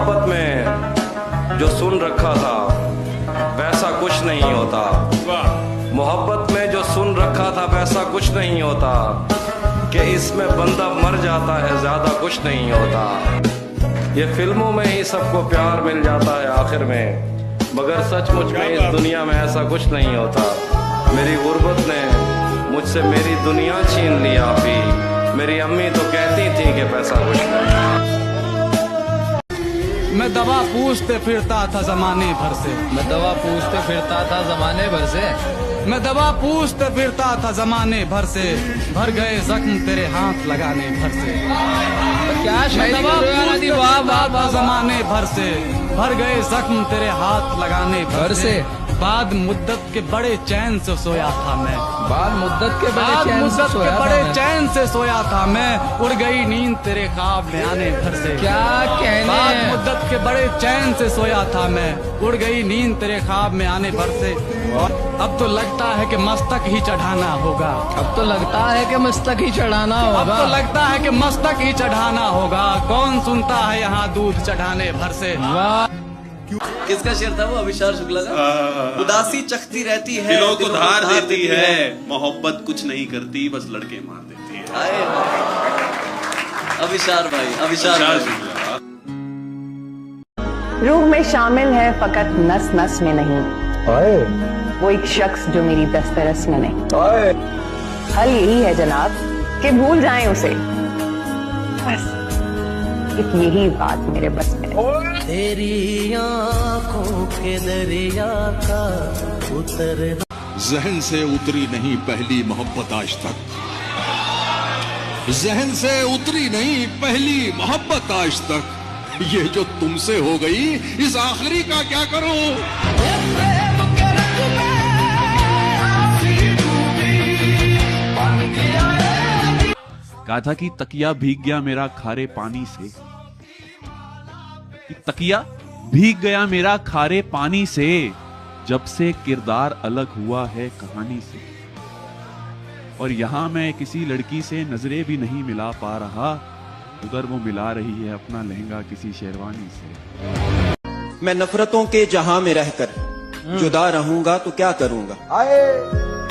मोहब्बत में जो सुन रखा था वैसा कुछ नहीं होता। मोहब्बत में जो सुन रखा था वैसा कुछ नहीं होता, कि इसमें बंदा मर जाता है ज्यादा कुछ नहीं होता। ये फिल्मों में ही सबको प्यार मिल जाता है आखिर में, मगर सचमुच में इस दुनिया में ऐसा कुछ नहीं होता। मेरी गुर्बत ने मुझसे मेरी दुनिया छीन लिया अभी। मेरी अम्मी तो कहती थी कि पैसा कुछ नहीं। मैं दवा पूछते फिरता था जमाने भर से, मैं दवा पूछते फिरता था जमाने भर से, मैं दवा पूछते फिरता था जमाने भर से, भर गए जख्म तेरे हाथ लगाने भर से। तो क्या शायरी दवा कर रहे हो यानी? वाह वाह वाह, जमाने भर से, भर गए जख्म तेरे हाथ लगाने भर से। बाद मुद्दत के बड़े चैन से सोया था मैं, बाद मुद्दत के बड़े चैन से सोया था मैं, उड़ गई नींद तेरे ख्वाब में आने भर से। क्या कहने? बाद मुद्दत के बड़े चैन से सोया था मैं, उड़ गई नींद तेरे ख्वाब में आने भर से। और अब तो लगता है कि मस्तक ही चढ़ाना होगा, अब तो लगता है कि मस्तक ही चढ़ाना होगा, अब तो लगता है कि मस्तक ही चढ़ाना होगा। कौन सुनता है यहाँ दूध चढ़ाने भर से। वाह, किसका शेर था वो? अभिशार शुक्ला का। उदासी चखती रहती है, दिलों को धार देती है, मोहब्बत कुछ नहीं करती, बस लड़के मार देती है। अभिशार भाई, अभिशार शुक्ला। रूह में शामिल है फकत नस नस में नहीं, वो एक शख्स जो मेरी दस्तरस में नहीं। हल यही है जनाब कि भूल जाएं उसे, बस एक यही बात मेरे बस में। तेरी आंखों के दरिया का उतर जहन से उतरी नहीं पहली मोहब्बत आज तक, जहन से उतरी नहीं पहली मोहब्बत आज तक। ये जो तुमसे हो गई इस आखिरी का क्या करूं? कहा था कि तकिया भीग गया मेरा खारे पानी से, कि तकिया भीग गया मेरा खारे पानी से, जब से किरदार अलग हुआ है कहानी से। और यहां मैं किसी लड़की से नजरें भी नहीं मिला पा रहा, उधर वो मिला रही है अपना लहंगा किसी शेरवानी से। मैं नफरतों के जहां में रहकर जुदा रहूंगा तो क्या करूंगा?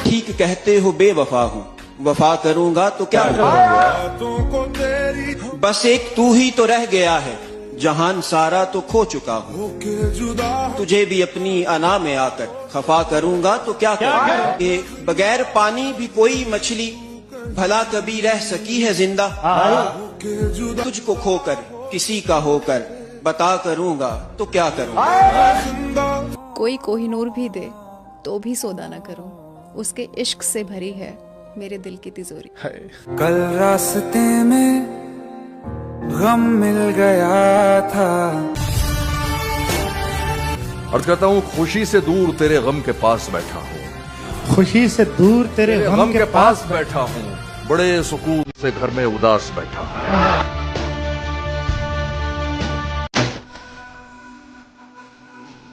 ठीक कहते हो बेवफा हूँ, वफा करूंगा तो क्या करूंगा? बस एक तू ही तो रह गया है, जहान सारा तो खो चुका हूँ। तुझे भी अपनी अना में आकर खफा करूंगा तो क्या करूंगा? कि बगैर पानी भी कोई मछली भला कभी रह सकी है जिंदा? तुझको खोकर किसी का होकर बता करूंगा तो क्या करूंगा? कोई कोहिनूर भी दे तो भी सौदा न करूं, उसके इश्क से भरी है मेरे दिल की तिजोरी। कल रास्ते में गम मिल गया था, और कहता हूँ खुशी से दूर तेरे गम के पास बैठा हूँ, खुशी से दूर तेरे गम के पास बैठा हूँ, बड़े सुकून से घर में उदास बैठा हूँ।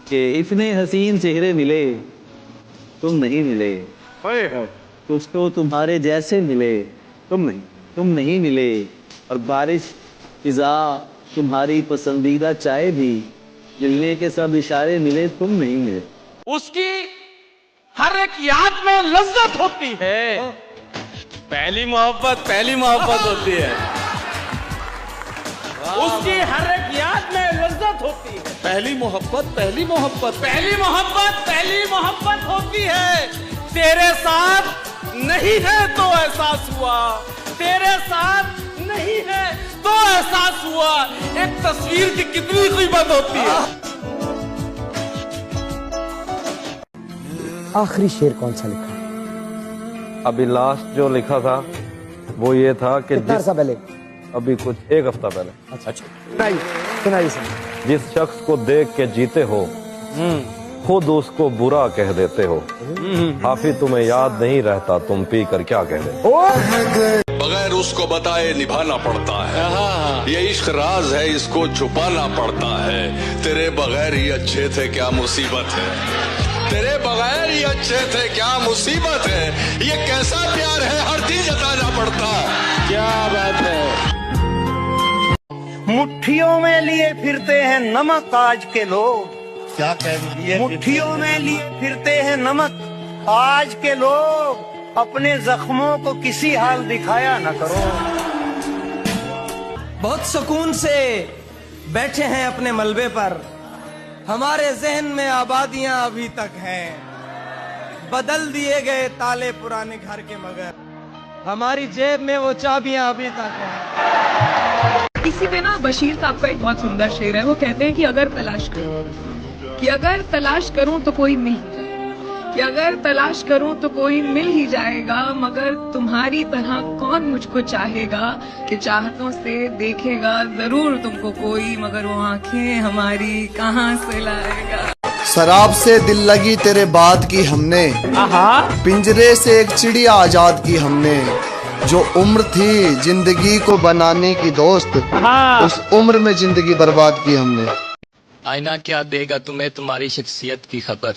के इतने हसीन चेहरे मिले, तुम नहीं मिले। तुझको तुम्हारे जैसे मिले, तुम नहीं मिले। और बारिश फिजा तुम्हारी पसंदीदा चाय भी, मिलने के सब इशारे मिले, तुम नहीं मिले। उसकी हर एक याद में लज्जत होती है, पहली मोहब्बत होती है। उसकी हर एक याद में लज्जत होती है, पहली मोहब्बत होती है। तेरे साथ नहीं है तो एहसास हुआ, तेरे साथ नहीं है तो एहसास हुआ, एक तस्वीर की कितनी कीमत होती है। आखिरी शेर कौन सा लिखा है? अभी लास्ट जो लिखा था वो ये था कि कितना अर्सा पहले? अभी कुछ एक हफ्ता पहले। अच्छा सुनाइए सर। जिस शख्स को देख के जीते हो खुद उसको बुरा कह देते हो, काफी तुम्हें याद नहीं रहता तुम पी कर क्या कह देते। बगैर उसको बताए निभाना पड़ता है, ये इश्क राज है इसको छुपाना पड़ता है। तेरे बगैर ही अच्छे थे क्या मुसीबत है, तेरे बगैर ही अच्छे थे क्या मुसीबत है। ये कैसा प्यार है हर दिन जताना पड़ता है। क्या बात है। मुट्ठियों में लिए फिरते हैं नमक आज के लोग। क्या कह दिए? मुट्ठियों में लिए फिरते हैं नमक आज के लोग। अपने जख्मों को किसी हाल दिखाया न करो। बहुत सुकून से बैठे हैं अपने मलबे पर, हमारे जहन में आबादियां अभी तक हैं। बदल दिए गए ताले पुराने घर के, मगर हमारी जेब में वो चाबियां अभी तक हैं। इसी पे ना बशीर साहब का एक बहुत सुंदर शेर है। वो कहते हैं कि अगर तलाश करूं, कि अगर तलाश करूं तो कोई मिल ही जाए, कि अगर तलाश करूं तो कोई मिल ही जाएगा, मगर तुम्हारी तरह कौन मुझको चाहेगा, कि चाहतों से देखेगा जरूर तुमको कोई, मगर वो आंखें हमारी कहाँ से लाएगा। शराब से दिल लगी तेरे बात की हमने, पिंजरे से एक चिड़िया आजाद की हमने। जो उम्र थी जिंदगी को बनाने की दोस्त, उस उम्र में जिंदगी बर्बाद की हमने। आईना क्या देगा तुम्हें तुम्हारी शख्सियत की खबर,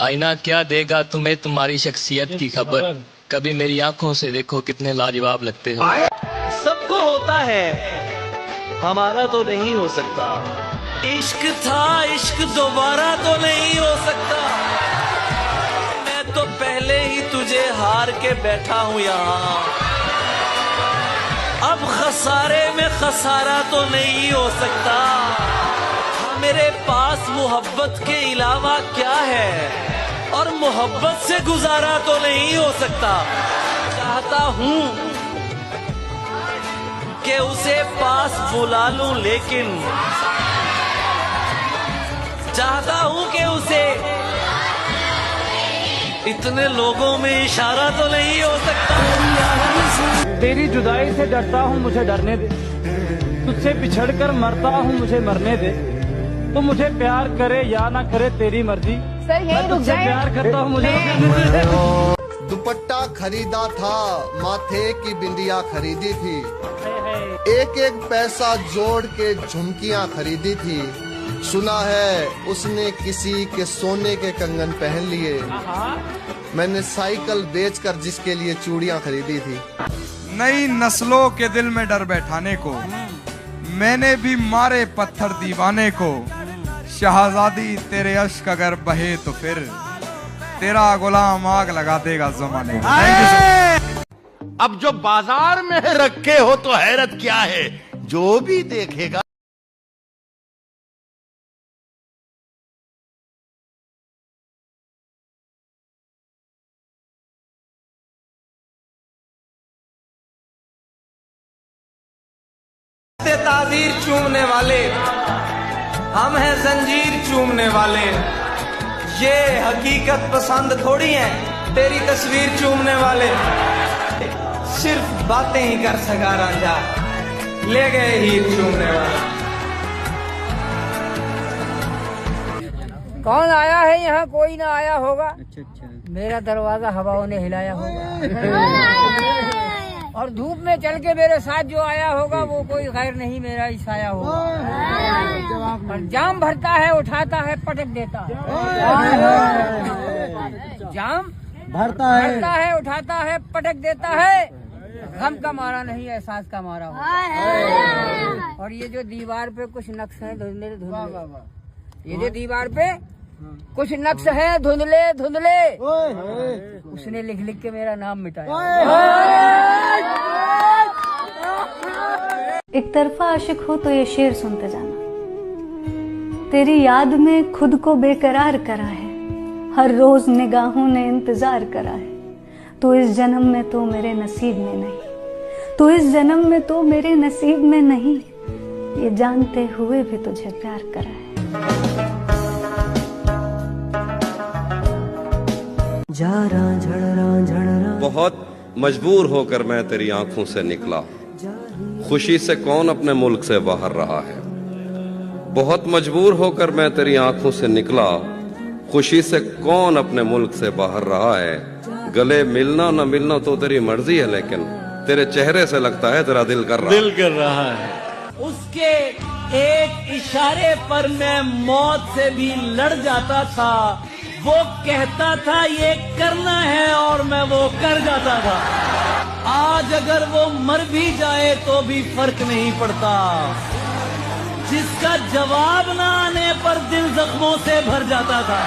आईना क्या देगा तुम्हें तुम्हारी शख्सियत की खबर। कभी मेरी आंखों से देखो कितने लाजवाब लगते हो। सबको होता है, हमारा तो नहीं हो सकता। इश्क था इश्क दोबारा तो नहीं हो सकता। मैं तो पहले ही तुझे हार के बैठा हूँ यहाँ। अब खसारे में खसारा तो नहीं हो सकता। मेरे पास मोहब्बत के अलावा क्या है, और मोहब्बत से गुजारा तो नहीं हो सकता। चाहता हूँ कि उसे पास बुला लूं, लेकिन चाहता हूँ कि उसे इतने लोगों में इशारा तो नहीं हो सकता। तेरी जुदाई से डरता हूँ, मुझे डरने दे। तुझसे बिछड़कर मरता हूँ, मुझे मरने दे। तो मुझे प्यार करे या ना करे तेरी मर्जी। सर यही रुक जाए। प्यार करता हूँ, मुझे दुपट्टा खरीदा था, माथे की बिंदिया खरीदी थी, एक एक पैसा जोड़ के झुमकियां खरीदी थी। सुना है उसने किसी के सोने के कंगन पहन लिए। मैंने साइकिल बेचकर जिसके लिए चूड़ियां खरीदी थी। नई नस्लों के दिल में डर बैठाने को मैंने भी मारे पत्थर दीवाने को। शहजादी तेरे अश्क अगर बहे तो फिर तेरा गुलाम आग लगा देगा जमाने को। अब जो बाजार में रखे हो तो हैरत क्या है, जो भी देखेगा। ताजीर चूमने वाले हम हैं, जंजीर चूमने वाले। ये हकीकत पसंद थोड़ी है तेरी तस्वीर चूमने वाले। सिर्फ बातें ही कर सका रांझा, ले गए हीर चूमने वाले। कौन आया है यहाँ? कोई ना आया होगा। मेरा दरवाजा हवाओं ने हिलाया होगा। और धूप में चल के मेरे साथ जो आया होगा वो कोई गैर नहीं, मेरा ही साया होगा। और जाम भरता है, उठाता है, पटक देता है। जाम भरता है, उठाता है, पटक देता है। गम का मारा नहीं, एहसास का मारा होगा। और ये जो दीवार पे कुछ नक्श है धुंधले धुंधले, ये जो दीवार पे कुछ नक्श है धुंधले धुंधले, उसने लिख लिख के मेरा नाम मिटाया। एक तरफा आशिक हो तो ये शेर सुनते जाना। तेरी याद में खुद को बेकरार करा है, हर रोज निगाहों ने इंतजार करा है। तो इस जन्म में तो मेरे नसीब में नहीं, तो इस जन्म में तो मेरे नसीब में नहीं, ये जानते हुए भी तुझे प्यार करा है। बहुत मजबूर होकर मैं तेरी आंखों से निकला, खुशी से कौन अपने मुल्क से बाहर रहा है। बहुत मजबूर होकर मैं तेरी आंखों से निकला, खुशी से कौन अपने मुल्क से बाहर रहा है। गले मिलना न मिलना तो तेरी मर्जी है, लेकिन तेरे चेहरे से लगता है तेरा दिल कर रहा है। उसके एक इशारे पर मैं मौत से भी लड़ जाता था। वो कहता था ये करना है और मैं वो कर जाता था। आज अगर वो मर भी जाए तो भी फर्क नहीं पड़ता। जिसका जवाब न आने पर दिल जख्मों से भर जाता था।